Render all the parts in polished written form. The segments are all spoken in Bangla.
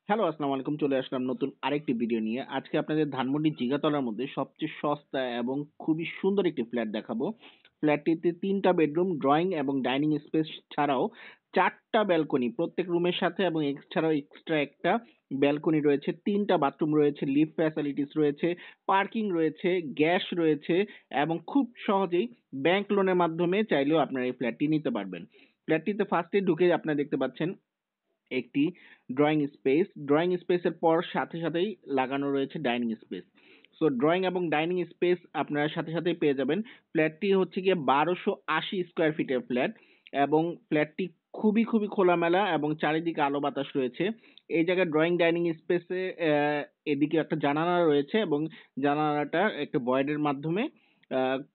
হ্যালো, আসসালামু আলাইকুম। চলে আসলাম নতুন আরেকটি ভিডিও নিয়ে। আজকে আপনাদের ধানমন্ডি জিগাতলার মধ্যে সবচেয়ে সস্তা এবং খুবই সুন্দর একটি ফ্ল্যাট দেখাবো। ফ্ল্যাটটিতে ৩ টা বেডরুম, ড্রয়িং এবং ডাইনিং স্পেস ছাড়াও ৪ টা ব্যালকনি প্রত্যেক রুমের সাথে এবং এছাড়াও এক্সট্রা একটা ব্যালকনি রয়েছে, ৩ টা বাথরুম রয়েছে, লিফট ফ্যাসিলিটিস রয়েছে, পার্কিং রয়েছে, গ্যাস রয়েছে এবং খুব সহজেই ব্যাংক লোনের মাধ্যমে চাইলেও আপনারা এই ফ্ল্যাটটি নিতে পারবেন। ফ্ল্যাটটিতে ফার্স্টে ঢুকে আপনারা দেখতে পাচ্ছেন একটি ড্রয়িং স্পেস। ড্রয়িং স্পেসের পর সাথেই লাগানো রয়েছে ডাইনিং স্পেস। সো ড্রয়িং এবং ডাইনিং স্পেস আপনারা সাথেই পেয়ে যাবেন। ফ্ল্যাটটি হচ্ছে গিয়ে ১২৮০ স্কয়ার ফিটের ফ্ল্যাট এবং ফ্ল্যাটটি খুবই খোলামেলা এবং চারিদিকে আলো বাতাস রয়েছে। এই জায়গায় ড্রয়িং ডাইনিং স্পেসে এদিকে একটা জানালা রয়েছে এবং জানালাটা একটা ভয়েডের মাধ্যমে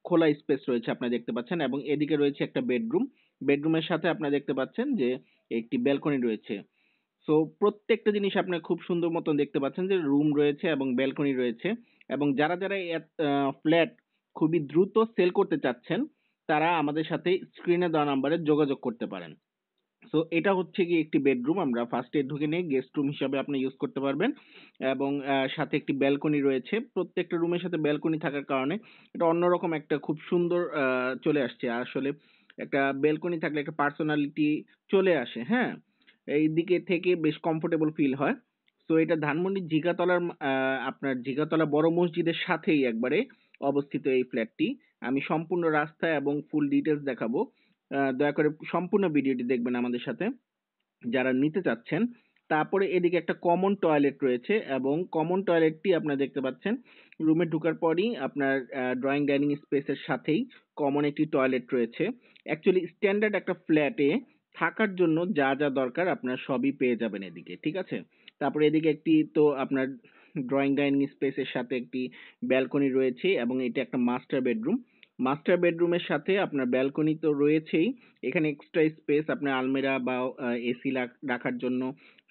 খোলা স্পেস রয়েছে আপনারা দেখতে পাচ্ছেন এবং এদিকে রয়েছে একটা বেডরুম। বেডরুমের সাথে আপনারা দেখতে পাচ্ছেন যে একটি ব্যালকনি রয়েছে। সো প্রত্যেকটা জিনিস আপনি খুব সুন্দর মতন দেখতে পাচ্ছেন যে রুম রয়েছে এবং ব্যালকনি রয়েছে এবং যারা ফ্ল্যাট খুবই দ্রুত সেল করতে চাচ্ছেন তারা আমাদের সাথে স্ক্রিনে দেওয়া নাম্বারে যোগাযোগ করতে পারেন। সো এটা হচ্ছে গিয়ে একটি বেডরুম। আমরা ফার্স্টে ঢুকে নিয়ে গেস্ট রুম হিসাবে আপনি ইউজ করতে পারবেন এবং সাথে একটি ব্যালকনি রয়েছে। প্রত্যেকটা রুমের সাথে ব্যালকনি থাকার কারণে এটা অন্যরকম একটা খুব সুন্দর চলে আসছে। আসলে একটা ব্যালকনি থাকলে একটা পার্সোনালিটি চলে আসে, হ্যাঁ? এই দিকে থেকে বেশ কমফোর্টেবল ফিল হয়। সো এটা ধানমন্ডির আপনার জিগাতলা বড় মসজিদের সাথেই একবারে অবস্থিত এই ফ্ল্যাটটি। আমি সম্পূর্ণ রাস্তা এবং ফুল ডিটেইলস দেখাবো। দয়া করে সম্পূর্ণ ভিডিওটি দেখবেন আমাদের সাথে যারা নিতে চাচ্ছেন। তারপরে এদিকে একটা কমন টয়লেট রয়েছে এবং কমন টয়লেটটি আপনারা দেখতে পাচ্ছেন রুমে ঢোকার পরই আপনার ড্রয়িং ডাইনিং স্পেসের সাথেই কমন একটি টয়লেট রয়েছে। অ্যাকচুয়ালি স্ট্যান্ডার্ড একটা ফ্ল্যাটে থাকার জন্য যা দরকার আপনারা সবই পেয়ে যাবেন এদিকে, ঠিক আছে? তারপরে এদিকে একটি তো আপনার ড্রয়িং ডাইনিং স্পেসের সাথে একটি ব্যালকনি রয়েছে এবং এটা একটা মাস্টার বেডরুম। মাস্টার বেডরুমের সাথে আপনার ব্যালকনি তো রয়েছেই, এখানে এক্সট্রা স্পেস আপনার আলমিরা বা এসি রাখার জন্য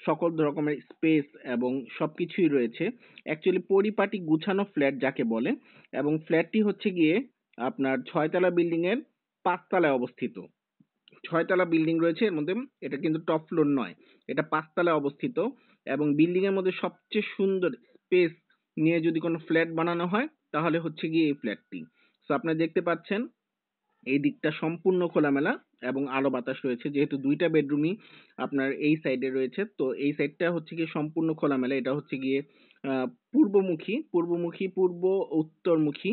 সকল রকমের স্পেস এবং সবকিছুই রয়েছে। অ্যাকচুয়ালি পরিপাটি গুছানো ফ্ল্যাট যাকে বলে এবং ফ্ল্যাটটি হচ্ছে গিয়ে আপনার ৬ তলা বিল্ডিং এর ৫ তলায় অবস্থিত। ৬ তলা বিল্ডিং রয়েছে এর মধ্যে, এটা কিন্তু টপ ফ্লোর নয়। এটা ৫ তলায় অবস্থিত এবং বিল্ডিং এর মধ্যে সবচেয়ে সুন্দর স্পেস নিয়ে যদি কোনো ফ্ল্যাট বানানো হয় তাহলে হচ্ছে গিয়ে এই ফ্ল্যাটটি। সো আপনারা দেখতে পাচ্ছেন এই দিকটা সম্পূর্ণ খোলামেলা এবং আলো বাতাস রয়েছে যেহেতু ২ টা বেডরুমই আপনার এই সাইডে রয়েছে। তো এই সাইডটা হচ্ছে গিয়ে সম্পূর্ণ খোলামেলা। এটা হচ্ছে গিয়ে আ পূর্ব উত্তরমুখী।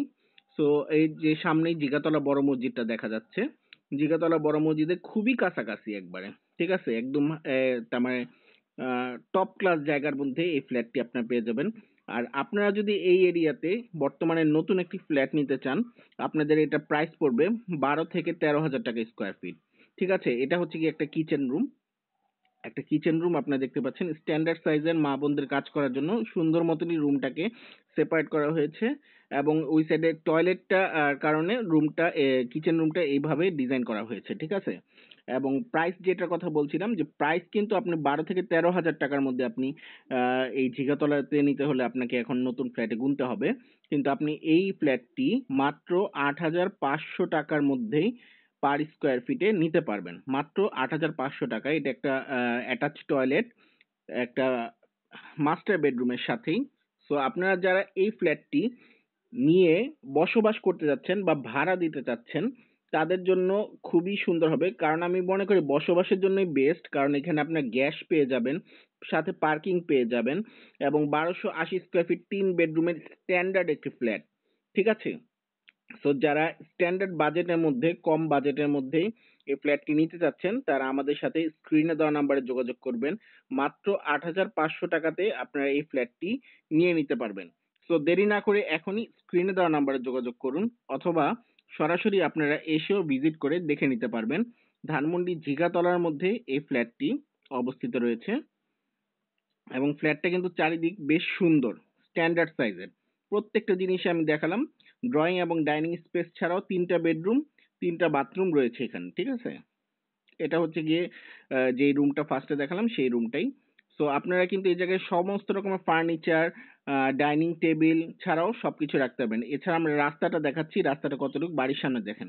সো এই যে সামনেই জিগাতলা বড় মসজিদটা দেখা যাচ্ছে। জিগাতলা বড় মসজিদের খুবই কাছাকাছি একবারে। ঠিক আছে? একদম তার মানে আ টপ ক্লাস জায়গার মধ্যে এই ফ্ল্যাটটি আপনারা পেয়ে যাবেন। আর আপনারা যদি এই এরিয়াতে বর্তমানে নতুন একটি ফ্ল্যাট নিতে চান, আপনাদের এটা প্রাইস পড়বে ১২ থেকে ১৩,০০০ টাকা স্কয়ার ফিট। ঠিক আছে? এটা হচ্ছে গিয়ে একটা কিচেন রুম। একটা কিচেন রুম আপনারা দেখতে পাচ্ছেন স্ট্যান্ডার্ড সাইজের মা বোনদের কাজ করার জন্য সুন্দর মতনই রুমটাকে সেপারেট করা হয়েছে এবং ওই সাইডে টয়লেটটা কারণে কিচেন রুমটা এইভাবে ডিজাইন করা হয়েছে, ঠিক আছে? এবং প্রাইস যেটার কথা বলছিলাম যে প্রাইস কিন্তু আপনি ১২ থেকে ১৩,০০০ টাকার মধ্যে আপনি এই ঝিগাতলাতে নিতে হলে আপনাকে এখন নতুন ফ্ল্যাটে গুনতে হবে। কিন্তু আপনি এই ফ্ল্যাটটি মাত্র ৮,৫০০ টাকার মধ্যেই পার স্কয়ার ফিটে নিতে পারবেন। মাত্র ৮,৫০০ টাকায়। এটা একটা অ্যাটাচ টয়লেট, একটা মাস্টার বেডরুমের সাথেই। সো আপনারা যারা এই ফ্ল্যাটটি নিয়ে বসবাস করতে যাচ্ছেন বা ভাড়া দিতে চাচ্ছেন, তাদের জন্য খুবই সুন্দর হবে। কারণ আমি মনে করি বসবাসের জন্যই বেস্ট। কারণ এখানে আপনার গ্যাস পেয়ে যাবেন, সাথে পার্কিং পেয়ে যাবেন এবং ১২৮০ স্কয়ার ফিট ৩ বেডরুমের স্ট্যান্ডার্ড একটি ফ্ল্যাট। ঠিক আছে? সো যারা স্ট্যান্ডার্ড বাজেটের মধ্যে কম বাজেটের মধ্যেই এই ফ্ল্যাটটি নিতে চাচ্ছেন তারা আমাদের সাথে স্ক্রিনে দেওয়া নাম্বারে যোগাযোগ করবেন। মাত্র ৮,৫০০ টাকাতে আপনারা এই ফ্ল্যাটটি নিয়ে নিতে পারবেন। সো দেরি না করে এখনই স্ক্রিনে দেওয়া নাম্বারে যোগাযোগ করুন অথবা সরাসরি আপনারা এসেও ভিজিট করে দেখে নিতে পারবেন। ধানমন্ডি ঝিগাতলার মধ্যে এই ফ্ল্যাটটি অবস্থিত রয়েছে এবং ফ্ল্যাটটা কিন্তু চারিদিক বেশ সুন্দর, স্ট্যান্ডার্ড সাইজের। প্রত্যেকটা জিনিসই আমি দেখালাম। ড্রয়িং এবং ডাইনিং স্পেস ছাড়াও ৩ টা বেডরুম, ৩ টা বাথরুম রয়েছে এখানে। ঠিক আছে? এটা হচ্ছে গিয়ে যেই রুমটা ফার্স্টে দেখালাম সেই রুমটাই। সো আপনারা কিন্তু এই জায়গায় সমস্ত রকমের ফার্নিচার, ডাইনিং টেবিল ছাড়াও সবকিছু রাখতে পারবেন। এছাড়া আমরা রাস্তাটা দেখাচ্ছি, রাস্তাটা কতটুকু বাড়ির সামনে দেখেন।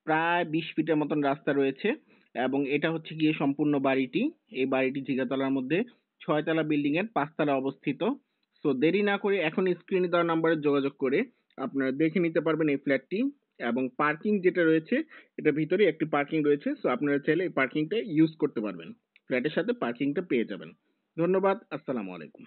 প্রায় ২০ ফিটের মতন রাস্তা রয়েছে এবং এটা হচ্ছে গিয়ে সম্পূর্ণ বাড়িটি। এই বাড়িটি জিগাতলার মধ্যে 6 তলা বিল্ডিং এর 5 তলায় অবস্থিত। সো দেরি না করে এখন স্ক্রিনে দেওয়া নাম্বারে যোগাযোগ করে আপনারা দেখে নিতে পারবেন এই ফ্ল্যাটটি। এবং পার্কিং যেটা রয়েছে, এটার ভিতরে একটি পার্কিং রয়েছে। সো আপনারা চাইলে এই পার্কিংটা ইউজ করতে পারবেন। ফ্ল্যাটের সাথে পার্কিংটা পেয়ে যাবেন। ধন্যবাদ। আসসালামু আলাইকুম।